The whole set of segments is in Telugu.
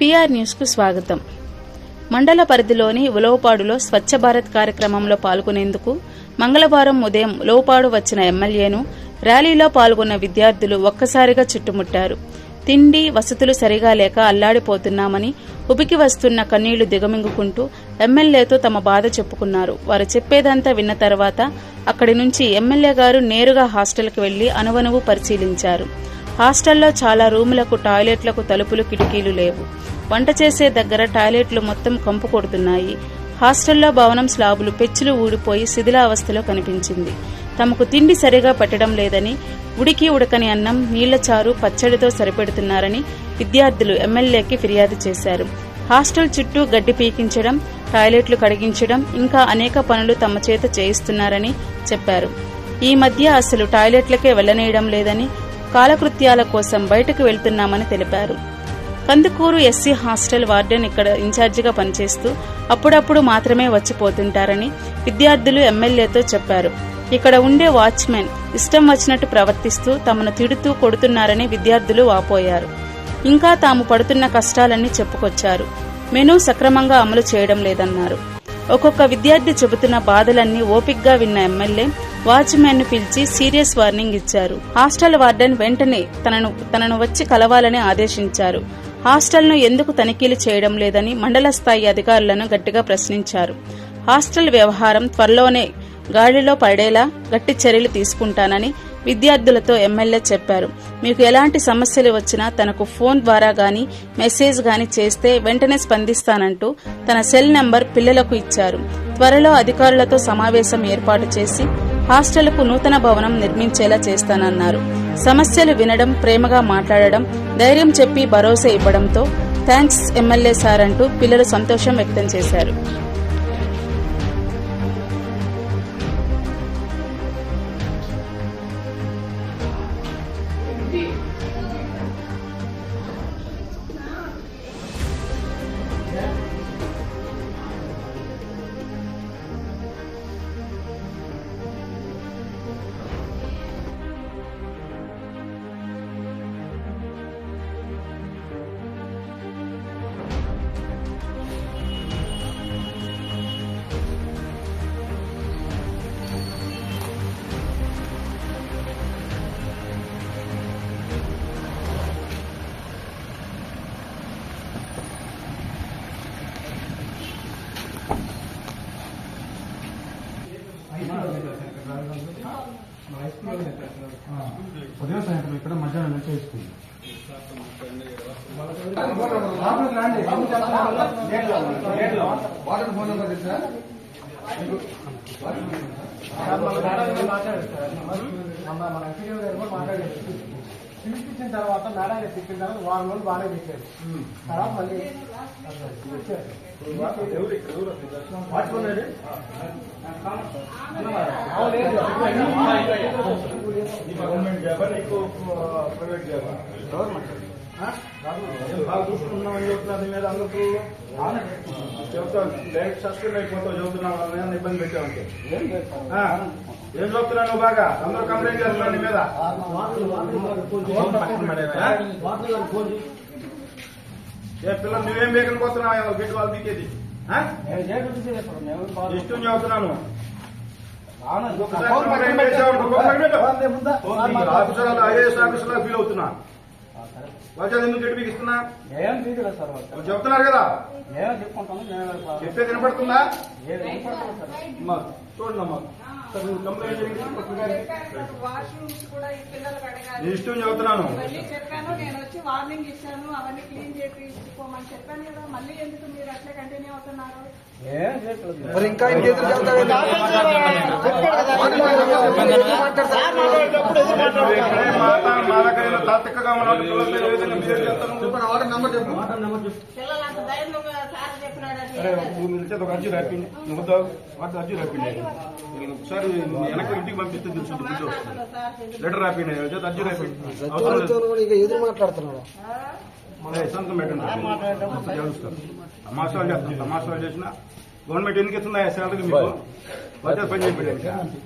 పిఆర్ న్యూస్ కు స్వాగతం. మండల పరిధిలోని ఉలవపాడులో స్వచ్ఛ భారత్ కార్యక్రమంలో పాల్గొనేందుకు మంగళవారం ఉదయం ఉలవపాడు వచ్చిన ఎమ్మెల్యేను ర్యాలీలో పాల్గొన్న విద్యార్థులు ఒక్కసారిగా చుట్టుముట్టారు. తిండి వసతులు సరిగా లేక అల్లాడిపోతున్నామని ఉబికి వస్తున్న కన్నీళ్లు దిగమింగుకుంటూ ఎమ్మెల్యేతో తమ బాధ చెప్పుకున్నారు. వారు చెప్పేదంతా విన్న తర్వాత అక్కడి నుంచి ఎమ్మెల్యే గారు నేరుగా హాస్టల్కి వెళ్లి అనువనువు పరిశీలించారు. హాస్టల్లో చాలా రూములకు టాయిలెట్లకు తలుపులు కిటికీలు లేవు. వంట చేసే దగ్గర టాయిలెట్లు మొత్తం కంపు కొడుతున్నాయి. హాస్టల్లో భవనం స్లాబులు పెచ్చులు ఊడిపోయి శిథిలావస్థలో కనిపించింది. తమకు తిండి సరిగా పెట్టడం లేదని, ఉడికి ఉడకని అన్నం, నీళ్ల చారు, పచ్చడితో సరిపెడుతున్నారని విద్యార్థులు ఎమ్మెల్యేకి ఫిర్యాదు చేశారు. హాస్టల్ చుట్టూ గడ్డి పీకించడం, టాయిలెట్లు కడిగించడం, ఇంకా అనేక పనులు తమ చేత చేయిస్తున్నారని చెప్పారు. ఈ మధ్య అసలు టాయిలెట్లకే వెళ్లనీయడం లేదని, కాలకృత్యాల కోసం బయటకు వెళ్తున్నామని తెలిపారు. కందుకూరు ఎస్సీ హాస్టల్ వార్డెన్ ఇక్కడ ఇన్ఛార్జిగా పనిచేస్తూ అప్పుడప్పుడు మాత్రమే వచ్చిపోతుంటారని విద్యార్థులు ఎమ్మెల్యేతో చెప్పారు. ఇక్కడ ఉండే వాచ్మెన్ ఇష్టం వచ్చినట్టు ప్రవర్తిస్తూ తమను తిడుతూ కొడుతున్నారని విద్యార్థులు వాపోయారు. ఇంకా తాము పడుతున్న కష్టాలన్నీ చెప్పుకొచ్చారు. మెనూ సక్రమంగా అమలు చేయడం లేదన్నారు. ఒక్కొక్క విద్యార్థి చెబుతున్న బాధలన్నీ ఓపిగ్గా విన్న ఎమ్మెల్యే వాచ్మెన్ ను పిలిచి సీరియస్ వార్నింగ్ ఇచ్చారు. హాస్టల్ వార్డెన్ వెంటనే తనను వచ్చి కలవాలని ఆదేశించారు. హాస్టల్ను ఎందుకు తనిఖీలు చేయడం లేదని మండల స్థాయి అధికారులను గట్టిగా ప్రశ్నించారు. హాస్టల్ వ్యవహారం త్వరలోనే గాడిలో పడేలా గట్టి చర్యలు తీసుకుంటానని విద్యార్థులతో ఎమ్మెల్యే చెప్పారు. మీకు ఎలాంటి సమస్యలు వచ్చినా తనకు ఫోన్ ద్వారా గాని మెసేజ్ గాని చేస్తే వెంటనే స్పందిస్తానంటూ తన సెల్ నంబర్ పిల్లలకు ఇచ్చారు. త్వరలో అధికారులతో సమావేశం ఏర్పాటు చేసి హాస్టల్కు నూతన భవనం నిర్మించేలా చేస్తానన్నారు. సమస్యలు వినడం, ప్రేమగా మాట్లాడడం, ధైర్యం చెప్పి భరోసా ఇవ్వడంతో థ్యాంక్స్ ఎమ్మెల్యే సార్ అంటూ పిల్లలు సంతోషం వ్యక్తం చేశారు. ఉదయం సాయంత్రం ఇక్కడ మధ్యాహ్నం నుంచి వేసుకుంది. పిలిపించిన తర్వాత మేడం తిప్పిన తర్వాత వారం రోజులు బాగానే పెట్టారు. తర్వాత మళ్ళీ గవర్నమెంట్ జాబా నీకు ప్రైవేట్ జాబా? బాగా చూసుకుంటున్నామని చెబుతున్నారు మీద అందరూ చెబుతాను. డైరెక్ట్ సస్పెండ్ అయిపోతావు చెబుతున్నావు. వాళ్ళని ఇబ్బంది పెట్టామంటే ఏం చెప్తున్నావు నువ్వు? బాగా అందరూ కంప్లైంట్ చేస్తున్నావు నీ మీద. ఏ పిల్లలు నువ్వేం బేకని పోతున్నావు? గిట్టు వాళ్ళు దిక్కేది ఇష్టం చెబుతున్నాను. ఆఫీసర్లు ఐఏఎస్ ఆఫీసర్లా ఫీల్ అవుతున్నా. వాళ్ళు ఎందుకు గట్టి మీకు ఇస్తున్నా చెప్తున్నారు కదా? చెప్పే వినపడుతుందా? చూడండి అమ్మా, కంప్లైంట్ ఇష్టం చెబుతున్నాను. నేను వచ్చి వార్నింగ్ ఇచ్చాను, అవన్నీ క్లీన్ చేయించుకోమని చెప్పాను కదా. మళ్ళీ ఎందుకు మీరు అట్లే కంటిన్యూ అవుతున్నారు? ఇంకా తాత్వికగా అర్జీ రాపిండి అర్జీ రాపిండి ఒకసారి వెనక ఇంటికి పంపిస్తే తెలుసు. లెటర్ రాపిండి అర్జీ రాపిండి ఎదురు మాట్లాడుతున్నాడు. సంతకం పెట్టండి. చదువుతారు తమాషాలు చేస్తాం. తమాషాలు చేసినా గవర్నమెంట్ ఎందుకు ఇస్తుందా శాలరీ? మీకు బడ్జెట్ పని చేయడానికి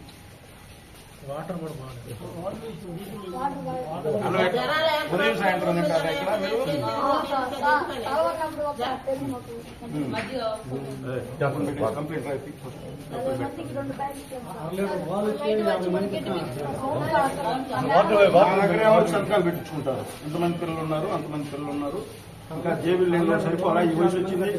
ఉదయం సాయంత్రం తింటారా ఇక్కడ మీరు? Complete right. మా దగ్గర సంతకాలు పెట్టించుకుంటారు. ఎంతమంది పిల్లలు ఉన్నారు, అంతమంది పిల్లలు ఉన్నారు. ఇంకా జేబులు లేని సరిపోరా, ఈ వయసు వచ్చింది.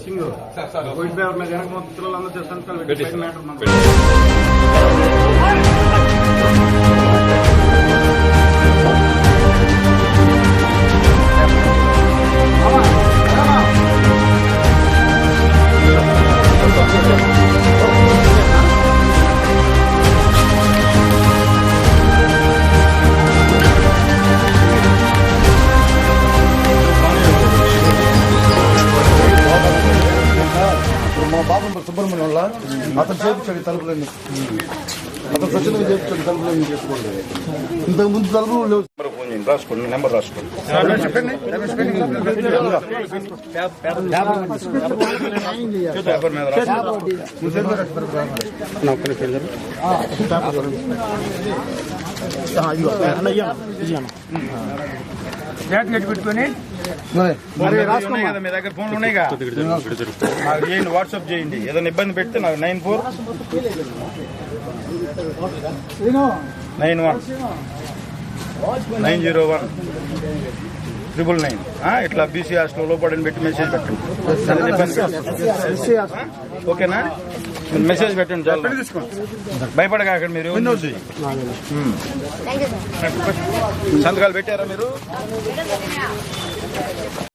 సింగ్ వైట్ పేపర్ మీద వెనక మొత్తం పిల్లలందరూ సంతకాలు పెట్టి మ్యాటర్ మా బాబు సుబ్రహ్మణ్యం వల్ల అతను చేయించాడు తలుపులన్నీ, అతను స్వచ్ఛంగా చేయించాడు తలుపులన్నీ చేసుకోండి. ఇంతకు ముందు తలుపులు లేవు. ఫోన్ చేయండి, రాసుకోండి, నెంబర్ రాసుకోండి. చెప్పండి. పేపర్ మీద రాసుకోండి. పెట్టుకుని ఉన్నాయి కదా మీ దగ్గర, ఫోన్లు ఉన్నాయి కదా, నాకు చేయండి, వాట్సాప్ చేయండి. ఏదైనా ఇబ్బంది పెడితే నాకు 9491901999 ఇట్లా బీసీ హాస్టల్ లోపడని పెట్టి మెసేజ్ పెట్టండి. ఓకేనా? మెసేజ్ పెట్టండి చాలు, భయపడగాకండి మీరు. సంతకాలు పెట్టారా మీరు?